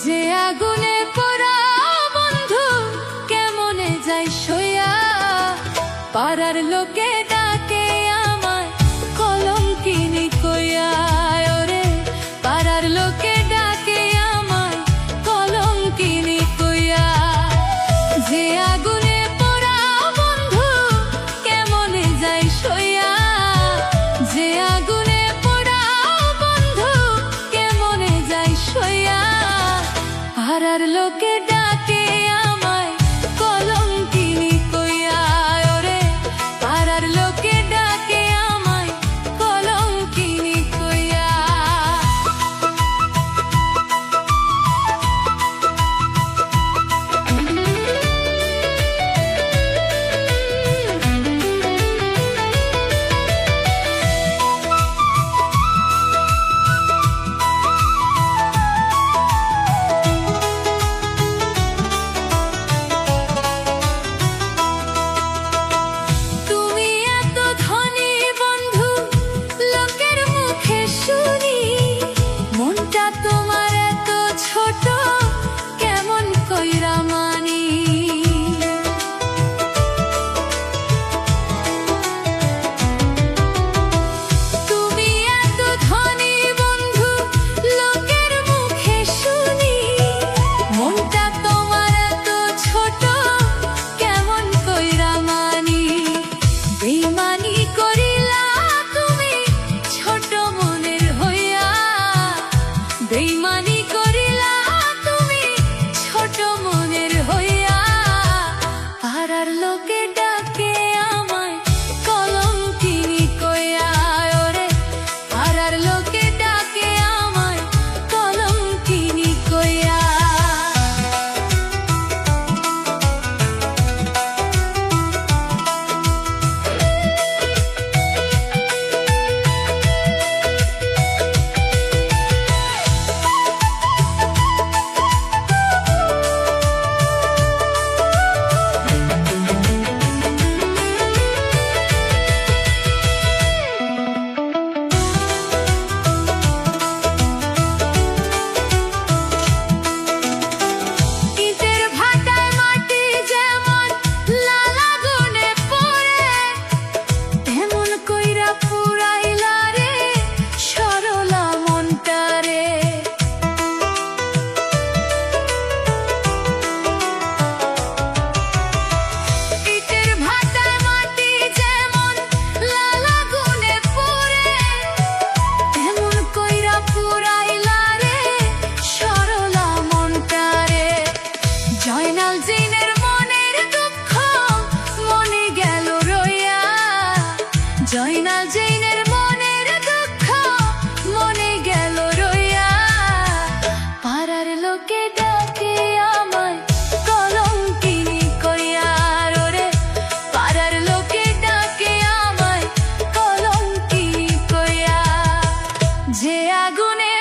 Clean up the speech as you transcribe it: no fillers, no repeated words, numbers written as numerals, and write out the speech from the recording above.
যে আগুনে পোড়া বন্ধু কেমনে যায় সইয়া, পাড়ার লোকে ডাকে আমায় কলঙ্কিনী কইয়া। ওরে পাড়ার লোকে ডাকে আমায় কলঙ্কিনী কইয়া। যে আগুনে পোড়া বন্ধু কেমনে যায় সইয়া, যে আগুনে পোড়া বন্ধু কেমনে যায় সইয়া, পাড়ার লোকে ডাকে আমায় কলঙ্কিনী কইয়া। ওরে পাড়ার লোকে ডাকে আমায় কলঙ্কিনী কইয়া। বেইমানি করিলা তুমি ছোট মনের হইয়া, পাড়ার লোকে ডাকে আমায় কলঙ্কিনী কইয়া। ওরে পাড়ার লোকে ডাকে আমায় কলঙ্কিনী কইয়া। জয়নাল জৈনের মনের দুঃখ মনে গেল রইয়া, পাড়ার লোকে ডাকে আমায় কলঙ্কিনী কইয়া। ওরে পাড়ার লোকে ডাকে আমায় কলঙ্কিনী কইয়া। যে আগুনে